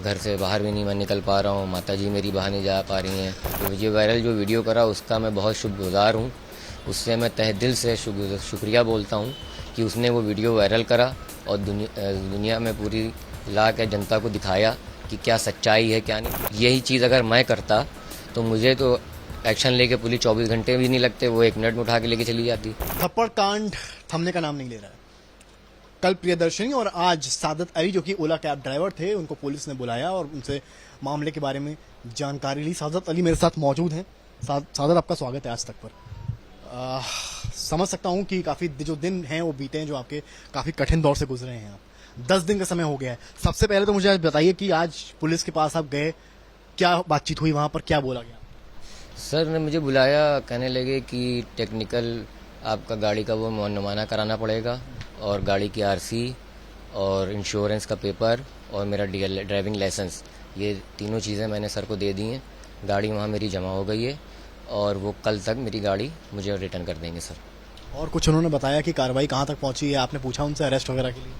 घर से बाहर भी नहीं मैं निकल पा रहा हूँ, माता जी मेरी बाहर नहीं जा पा रही हैं। तो ये वायरल जो वीडियो करा उसका मैं बहुत शुक्रगुजार हूँ। उससे मैं तहे दिल से शुक्रिया बोलता हूँ कि उसने वो वीडियो वायरल करा और दुनिया में पूरी ला के जनता को दिखाया कि क्या सच्चाई है क्या नहीं। यही चीज़ अगर मैं करता तो मुझे तो एक्शन लेके पुलिस 24 घंटे भी नहीं लगते, वो 1 मिनट में उठा के लेके चली जाती। थप्पड़ कांड थमने का नाम नहीं ले रहा है। कल प्रियदर्शनी और आज सादत अली जो कि ओला कैब ड्राइवर थे उनको पुलिस ने बुलाया और उनसे मामले के बारे में जानकारी ली। सादत अली मेरे साथ मौजूद हैं। सादत, आपका स्वागत है आज तक पर। समझ सकता हूं कि काफी जो दिन हैं वो बीते हैं, जो आपके काफी कठिन दौर से गुजरे हैं आप। 10 दिन का समय हो गया है। सबसे पहले तो मुझे आज बताइए कि आज पुलिस के पास आप गए, क्या बातचीत हुई वहां पर, क्या बोला गया? सर ने मुझे बुलाया, कहने लगे कि टेक्निकल आपका गाड़ी का वो मुआयना कराना पड़ेगा और गाड़ी की आरसी और इंश्योरेंस का पेपर और मेरा ड्राइविंग लाइसेंस, ये तीनों चीज़ें मैंने सर को दे दी हैं। गाड़ी वहाँ मेरी जमा हो गई है और वो कल तक मेरी गाड़ी मुझे रिटर्न कर देंगे सर। और कुछ उन्होंने बताया कि कार्रवाई कहाँ तक पहुंची है? आपने पूछा उनसे अरेस्ट वगैरह के लिए?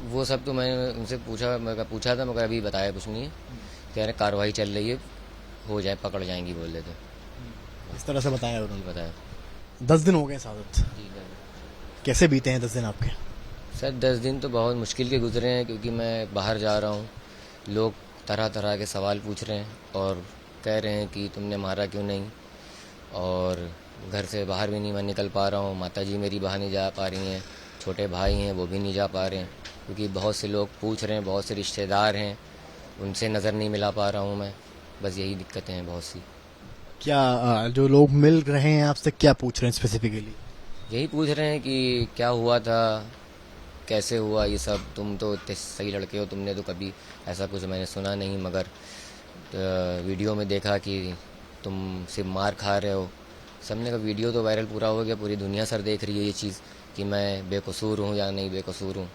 वो सब तो मैंने उनसे पूछा था मगर अभी बताया कुछ नहीं है। कह रहे कार्रवाई चल रही है, हो जाए पकड़ जाएंगी बोल रहे थे। इस तरह से बताया उन्होंने? बताया। 10 दिन हो गए सादत, कैसे बीते हैं 10 दिन आपके? सर 10 दिन तो बहुत मुश्किल के गुजरे हैं क्योंकि मैं बाहर जा रहा हूँ, लोग तरह तरह के सवाल पूछ रहे हैं और कह रहे हैं कि तुमने मारा क्यों नहीं, और घर से बाहर भी नहीं मैं निकल पा रहा हूँ, माता जी मेरी बाहर नहीं जा पा रही हैं, छोटे भाई हैं वो भी नहीं जा पा रहे हैं क्योंकि बहुत से लोग पूछ रहे हैं, बहुत से रिश्तेदार हैं उनसे नज़र नहीं मिला पा रहा हूँ मैं। बस यही दिक्कतें हैं बहुत सी। क्या जो लोग मिल रहे हैं आपसे क्या पूछ रहे हैं स्पेसिफिकली? यही पूछ रहे हैं कि क्या हुआ था, कैसे हुआ ये सब, तुम तो इतने सही लड़के हो, तुमने तो कभी ऐसा कुछ मैंने सुना नहीं, मगर वीडियो में देखा कि तुम सिर्फ मार खा रहे हो। सबने का वीडियो तो वायरल पूरा हो गया, पूरी दुनिया सर देख रही है ये चीज़ कि मैं बेकसूर हूँ या नहीं बेकसूर हूँ।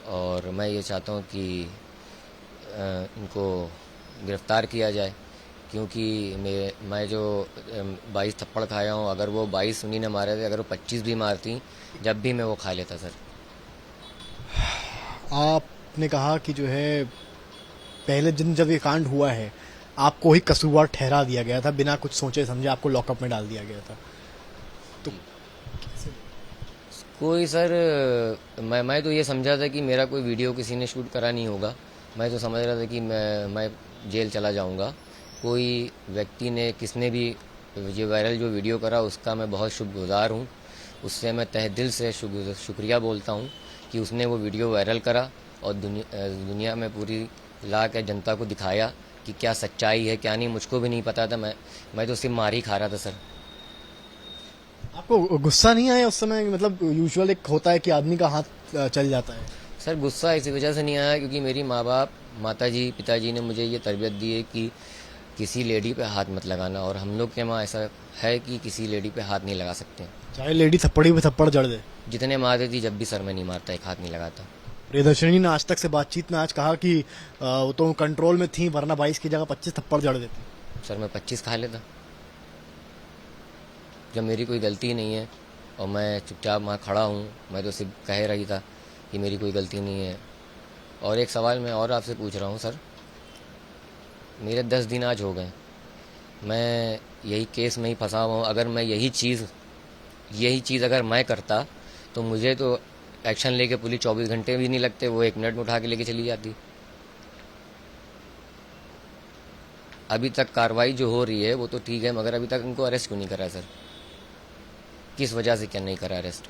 और मैं ये चाहता हूँ कि इनको गिरफ़्तार किया जाए क्योंकि मैं जो 22 थप्पड़ खाया हूँ, अगर वो 22 उन्हीं ने मारे थे, अगर वो 25 भी मारती जब भी मैं वो खा लेता सर। आपने कहा कि जो है पहले दिन जब ये कांड हुआ है आपको ही कसूरवार ठहरा दिया गया था, बिना कुछ सोचे समझे आपको लॉकअप में डाल दिया गया था। तो कोई सर मैं तो ये समझा था कि मेरा कोई वीडियो किसी ने शूट करा नहीं होगा। मैं तो समझ रहा था कि मैं जेल चला जाऊंगा। कोई व्यक्ति ने किसने भी ये वायरल जो वीडियो करा उसका मैं बहुत शुक्रगुजार हूँ। उससे मैं तहे दिल से शुक्रिया बोलता हूँ कि उसने वो वीडियो वायरल करा और दुनिया में पूरी ला के जनता को दिखाया कि क्या सच्चाई है क्या नहीं। मुझको भी नहीं पता था, मैं तो सिर्फ मार ही खा रहा था सर। आपको गुस्सा नहीं आया उस समय? मतलब यूजुअल एक होता है कि आदमी का हाथ चल जाता है। सर गुस्सा इसी वजह से नहीं आया क्योंकि मेरी माँ बाप, माताजी, पिताजी ने मुझे ये तरबियत दी है कि किसी लेडी पे हाथ मत लगाना, और हम लोग के वहाँ ऐसा है कि किसी लेडी पे हाथ नहीं लगा सकते। चाहे लेडी थप्पड़ी पे थप्पड़ जड़ दे। जितने मारती थी जब भी सर में नहीं मारता, एक हाथ नहीं लगाता। प्रियदर्शनी ने आज तक से बातचीत में आज कहा कि वो तो कंट्रोल में थी वरना 22 की जगह 25 थप्पड़ जड़ देती। सर मैं 25 खा लेता जब मेरी कोई गलती नहीं है और मैं चुपचाप वहाँ खड़ा हूँ। मैं तो सिर्फ कह रही था कि मेरी कोई गलती नहीं है। और एक सवाल मैं और आपसे पूछ रहा हूँ सर, मेरे 10 दिन आज हो गए, मैं यही केस में ही फंसा हुआ हूँ। अगर मैं यही चीज़ अगर मैं करता तो मुझे तो एक्शन लेके पुलिस 24 घंटे भी नहीं लगते, वो 1 मिनट में उठा के लेके चली जाती। अभी तक कार्रवाई जो हो रही है वो तो ठीक है, मगर अभी तक इनको अरेस्ट क्यों नहीं करा सर? किस वजह से क्या नहीं करा अरेस्ट?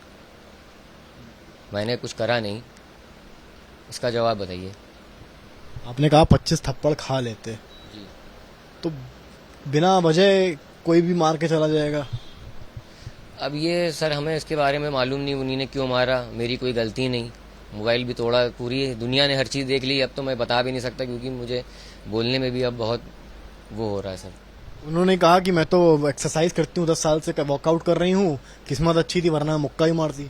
मैंने कुछ करा नहीं, इसका जवाब बताइए। आपने कहा 25 थप्पड़ खा लेते जी। तो बिना वजह कोई भी मार के चला जाएगा। अब ये सर हमें इसके बारे में मालूम नहीं उन्हीं ने क्यों मारा, मेरी कोई गलती नहीं। मोबाइल भी तोड़ा, पूरी दुनिया ने हर चीज़ देख ली। अब तो मैं बता भी नहीं सकता क्योंकि मुझे बोलने में भी अब बहुत वो हो रहा है सर। उन्होंने कहा कि मैं तो एक्सरसाइज करती हूँ, 10 साल से वर्कआउट कर रही हूँ, किस्मत अच्छी थी वरना मुक्का ही मारती।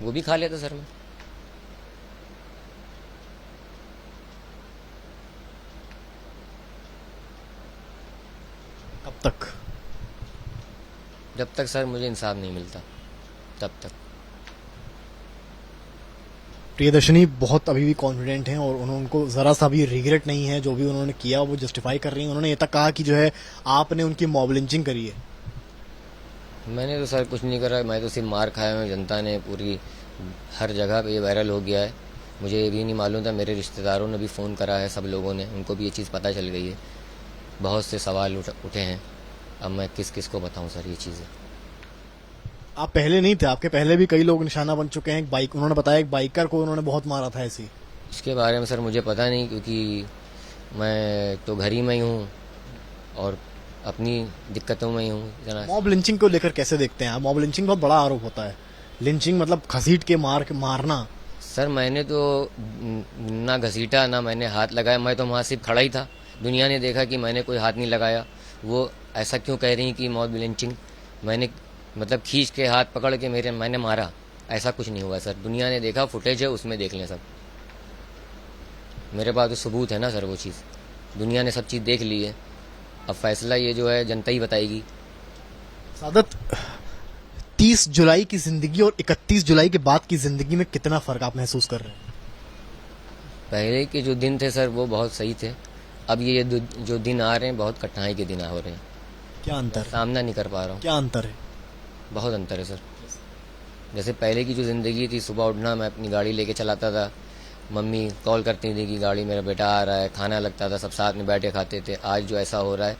वो भी खा लेता सर मैं। कब तक? जब तक सर मुझे इंसाफ नहीं मिलता तब तक। प्रियदर्शनी बहुत अभी भी कॉन्फिडेंट हैं और उनको जरा सा भी रिग्रेट नहीं है, जो भी उन्होंने किया वो जस्टिफाई कर रही हैं। उन्होंने ये तक कहा कि जो है आपने उनकी मॉब लिंचिंग करी है। मैंने तो सर कुछ नहीं करा, मैं तो सिर्फ मार खाया हूँ। जनता ने पूरी हर जगह पे ये वायरल हो गया है। मुझे ये भी नहीं मालूम था, मेरे रिश्तेदारों ने भी फ़ोन करा है, सब लोगों ने, उनको भी ये चीज़ पता चल गई है। बहुत से सवाल उठे हैं। अब मैं किस किस को बताऊं सर ये चीज़ें। आप पहले नहीं थे, आपके पहले भी कई लोग निशाना बन चुके हैं। एक बाइक, उन्होंने बताया एक बाइकर को उन्होंने बहुत मारा था ऐसे ही। इसके बारे में सर मुझे पता नहीं, क्योंकि मैं तो घर ही में ही हूँ और अपनी दिक्कतों में ही हूँ इतना। मॉब लिंचिंग को लेकर कैसे देखते हैं आप? मॉब लिंचिंग बहुत बड़ा आरोप होता है। लिंचिंग मतलब घसीट के मारना। सर मैंने तो ना घसीटा ना मैंने हाथ लगाया, मैं तो वहाँ सिर्फ खड़ा ही था। दुनिया ने देखा कि मैंने कोई हाथ नहीं लगाया। वो ऐसा क्यों कह रही कि मॉब लिंचिंग मैंने मतलब खींच के हाथ पकड़ के मैंने मारा? ऐसा कुछ नहीं हुआ सर। दुनिया ने देखा, फुटेज है, उसमें देख लें सब। मेरे पास तो सबूत है ना सर, वो चीज़ दुनिया ने सब चीज़ देख ली है। अब फैसला ये जो है जनता ही बताएगी। सादत, 30 जुलाई की जिंदगी और 31 जुलाई के बाद की जिंदगी में कितना फर्क आप महसूस कर रहे हैं? पहले के जो दिन थे सर वो बहुत सही थे। अब ये जो दिन आ रहे हैं बहुत कठिनाई के दिन हो रहे हैं। क्या अंतर है? सामना नहीं कर पा रहा हूँ। क्या अंतर है? बहुत अंतर है सर। जैसे पहले की जो ज़िंदगी थी, सुबह उठना, मैं अपनी गाड़ी लेके चलाता था, मम्मी कॉल करती थी कि गाड़ी मेरा बेटा आ रहा है, खाना लगता था, सब साथ में बैठ के खाते थे। आज जो ऐसा हो रहा है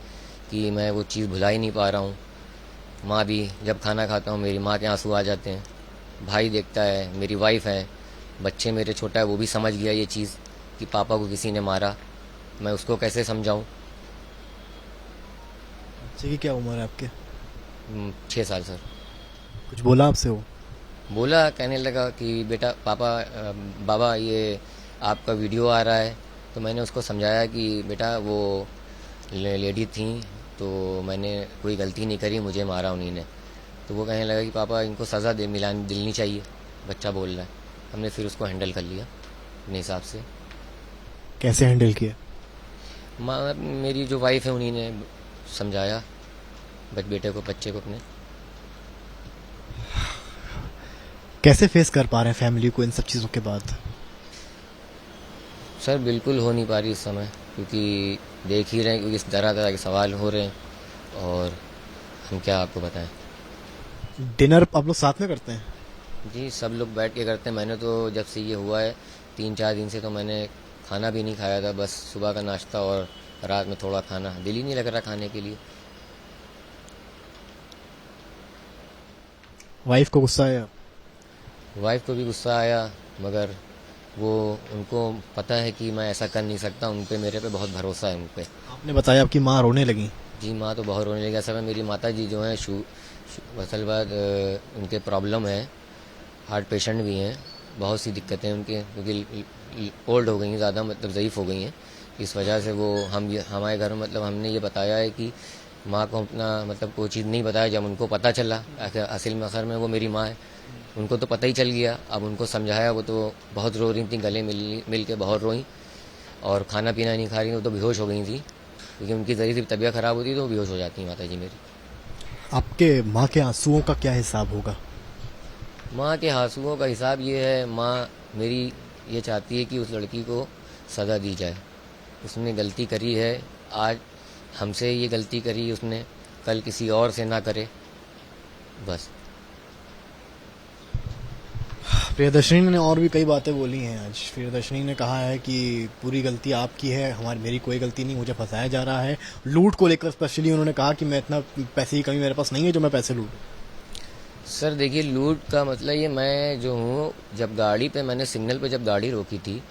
कि मैं वो चीज़ भुला ही नहीं पा रहा हूँ। माँ भी, जब खाना खाता हूँ मेरी माँ के आंसू आ जाते हैं। भाई देखता है, मेरी वाइफ है, बच्चे मेरे छोटा है, वो भी समझ गया ये चीज़ कि पापा को किसी ने मारा। मैं उसको कैसे समझाऊँ? बच्चे की क्या उम्र है आपके? 6 साल सर। कुछ बोला आपसे वो? बोला, कहने लगा कि बेटा बाबा ये आपका वीडियो आ रहा है। तो मैंने उसको समझाया कि बेटा वो लेडी थी, तो मैंने कोई गलती नहीं करी, मुझे मारा उन्हीं ने। तो वो कहने लगा कि पापा इनको सज़ा दिलनी चाहिए। बच्चा बोल रहा है। हमने फिर उसको हैंडल कर लिया अपने हिसाब से। कैसे हैंडल किया? माँ, मेरी जो वाइफ है, उन्हीं ने समझाया बेटे को, बच्चे को अपने। कैसे फेस कर पा रहे हैं फैमिली को इन सब चीज़ों के बाद? सर बिल्कुल हो नहीं पा रही इस समय, क्योंकि देख ही रहे हैं, क्योंकि इस तरह तरह के सवाल हो रहे हैं और हम क्या आपको बताएं। डिनर आप लोग साथ में करते हैं? जी, सब लोग बैठ के करते हैं। मैंने तो जब से ये हुआ है 3-4 दिन से, तो मैंने खाना भी नहीं खाया था। बस सुबह का नाश्ता और रात में थोड़ा खाना, दिल ही नहीं लग रहा खाने के लिए। वाइफ को गुस्सा आया? वाइफ को भी गुस्सा आया, मगर वो, उनको पता है कि मैं ऐसा कर नहीं सकता। उन पे, मेरे पे बहुत भरोसा है उन पे। आपने बताया आपकी माँ रोने लगी? जी, माँ तो बहुत रोने लगी। असल में मेरी माता जी जो हैं असल बात, उनके प्रॉब्लम है, हार्ट पेशेंट भी हैं, बहुत सी दिक्कतें उनके, क्योंकि ओल्ड हो गई हैं ज़्यादा, मतलब ज़ईफ़ हो गई हैं। इस वजह से वो हमारे घर में, मतलब हमने ये बताया है कि माँ को अपना, मतलब कोई चीज़ नहीं बताया। जब उनको पता चला, असल में आखिर में वो मेरी माँ है, उनको तो पता ही चल गया। अब उनको समझाया, वो तो बहुत रो रही थी, गले मिल के बहुत रोई और खाना पीना नहीं खा रही, वो तो बेहोश हो गई थी, क्योंकि उनकी ज़री सी तबीयत ख़राब होती तो वो बेहोश हो जाती माता जी मेरी। आपके माँ के आंसुओं का क्या हिसाब होगा? माँ के आंसुओं का हिसाब ये है, माँ मेरी ये चाहती है कि उस लड़की को सज़ा दी जाए। उसने गलती करी है, आज हमसे ये गलती करी उसने, कल किसी और से ना करे, बस। प्रियदर्शनी ने और भी कई बातें बोली हैं आज। प्रियदर्शनी ने कहा है कि पूरी गलती आपकी है, मेरी कोई गलती नहीं, मुझे फंसाया जा रहा है। लूट को लेकर स्पेशली उन्होंने कहा कि मैं इतना पैसे की कमी मेरे पास नहीं है जो मैं पैसे लूट। सर देखिए, लूट का मतलब ये, मैं जो हूँ, जब गाड़ी पे, मैंने सिग्नल पे जब गाड़ी रोकी थी,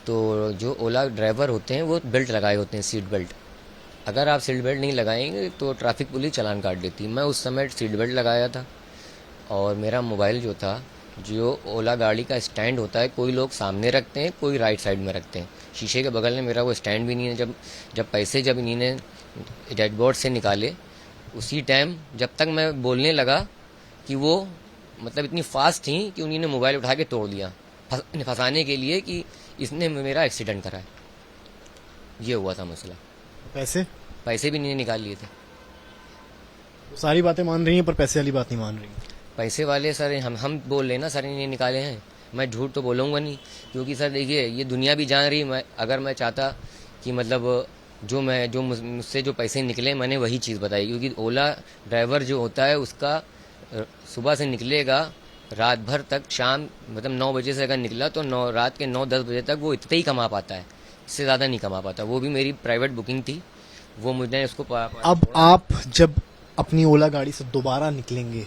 तो जो ओला ड्राइवर होते हैं वो बेल्ट लगाए होते हैं, सीट बेल्ट। अगर आप सीट बेल्ट नहीं लगाएंगे तो ट्रैफिक पुलिस चालान काट देती। मैं उस समय सीट बेल्ट लगाया था और मेरा मोबाइल जो था, जो ओला गाड़ी का स्टैंड होता है, कोई लोग सामने रखते हैं, कोई राइट साइड में रखते हैं, शीशे के बगल में मेरा वो स्टैंड भी नहीं है। जब पैसे जब इन्हीं ने डैशबोर्ड से निकाले, उसी टाइम जब तक मैं बोलने लगा कि वो, मतलब इतनी फास्ट थी कि उन्हीं ने मोबाइल उठा के तोड़ दिया, फंसाने के लिए कि इसने मेरा एक्सीडेंट करा है। ये हुआ था मसला। पैसे भी नहीं निकाल लिए थे। सारी बातें मान रही हैं पर पैसे वाली बात नहीं मान रही। पैसे वाले सर हम बोल रहे ना, सर इन्हें निकाले हैं, मैं झूठ तो बोलूँगा नहीं, क्योंकि सर देखिए ये दुनिया भी जान रही। मैं अगर मैं चाहता कि मतलब जो मुझसे जो पैसे निकले मैंने वही चीज़ बताई, क्योंकि ओला ड्राइवर जो होता है उसका सुबह से निकलेगा रात भर तक, शाम मतलब 9 बजे से अगर निकला तो रात के 9-10 बजे तक वो इतना ही कमा पाता है, इससे ज़्यादा नहीं कमा पाता। वो भी मेरी प्राइवेट बुकिंग थी, वो मुझे उसको अब आप जब अपनी ओला गाड़ी से दोबारा निकलेंगे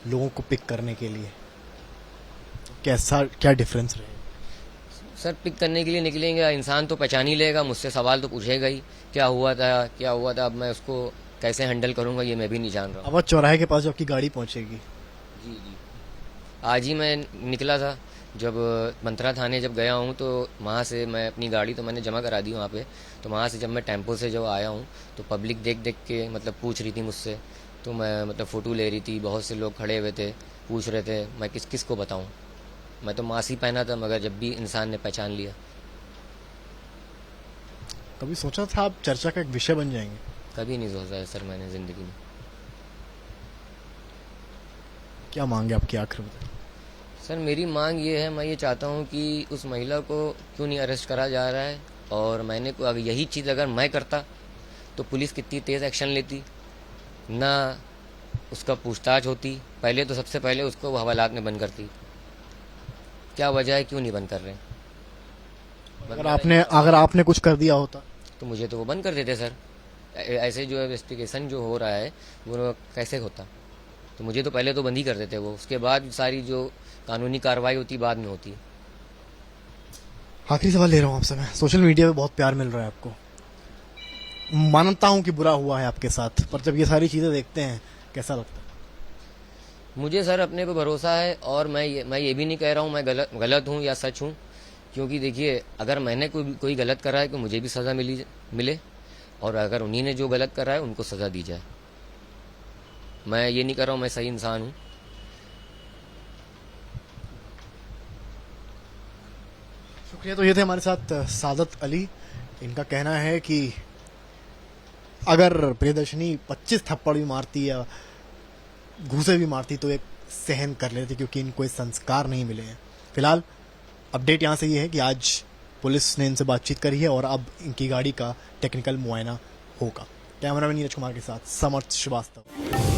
लोगों को पिक करने के लिए, कैसा क्या डिफरेंस रहेगा? सर पिक करने के लिए निकलेंगे, इंसान तो पहचान ही लेगा, मुझसे सवाल तो पूछेगा ही क्या हुआ था क्या हुआ था। अब मैं उसको कैसे हैंडल करूंगा ये मैं भी नहीं जान रहा हूँ। अब चौराहे के पास जो आपकी गाड़ी पहुंचेगी, जी जी, आज ही मैं निकला था, जब मंत्रा थाने जब गया हूँ तो वहाँ से मैं अपनी गाड़ी तो मैंने जमा करा दी वहाँ पे। तो वहाँ से जब मैं टेम्पो से जब आया हूँ तो पब्लिक देख देख के मतलब पूछ रही थी मुझसे, तो मैं मतलब फ़ोटो ले रही थी, बहुत से लोग खड़े हुए थे पूछ रहे थे, मैं किस किस को बताऊँ। मैं तो मास्क ही पहना था, मगर जब भी इंसान ने पहचान लिया। कभी सोचा था आप चर्चा का एक विषय बन जाएंगे? कभी नहीं सोचा है सर मैंने ज़िंदगी में। क्या मांगे आपकी आखिर में? सर मेरी मांग ये है, मैं ये चाहता हूँ कि उस महिला को क्यों नहीं अरेस्ट करा जा रहा है, और मैंने अगर यही चीज़ अगर मैं करता तो पुलिस कितनी तेज़ एक्शन लेती, ना उसका पूछताछ होती। पहले तो सबसे पहले उसको हवालात में बंद करती। क्या वजह है क्यों नहीं बंद कर रहे? अगर आपने कुछ कर दिया होता तो मुझे तो वो बंद कर देते सर। ऐसे जो इन्वेस्टिगेशन जो हो रहा है वो कैसे होता? तो मुझे तो पहले तो बंद ही कर देते वो, उसके बाद सारी जो कानूनी कार्रवाई होती बाद में होती। आखिरी सवाल ले रहा हूँ आपसे मैं, सोशल मीडिया पे बहुत प्यार मिल रहा है आपको, मानता हूँ कि बुरा हुआ है आपके साथ, पर जब ये सारी चीजें देखते हैं कैसा लगता है? मुझे सर अपने को भरोसा है, और मैं ये भी नहीं कह रहा हूँ मैं गलत हूँ या सच हूँ, क्योंकि देखिए अगर मैंने कोई गलत करा है तो मुझे भी सज़ा मिले, और अगर उन्हीं ने जो गलत करा है उनको सज़ा दी जाए। मैं ये नहीं कर रहा हूँ मैं सही इंसान हूँ। शुक्रिया। तो ये थे हमारे साथ सादत अली। इनका कहना है कि अगर प्रियदर्शनी 25 थप्पड़ भी मारती या घूसे भी मारती तो एक सहन कर लेती, क्योंकि इनको संस्कार नहीं मिले हैं। फिलहाल अपडेट यहाँ से ये है कि आज पुलिस ने इनसे बातचीत करी है और अब इनकी गाड़ी का टेक्निकल मुआयना होगा। कैमरामैन नीरज कुमार के साथ समर्थ श्रीवास्तव।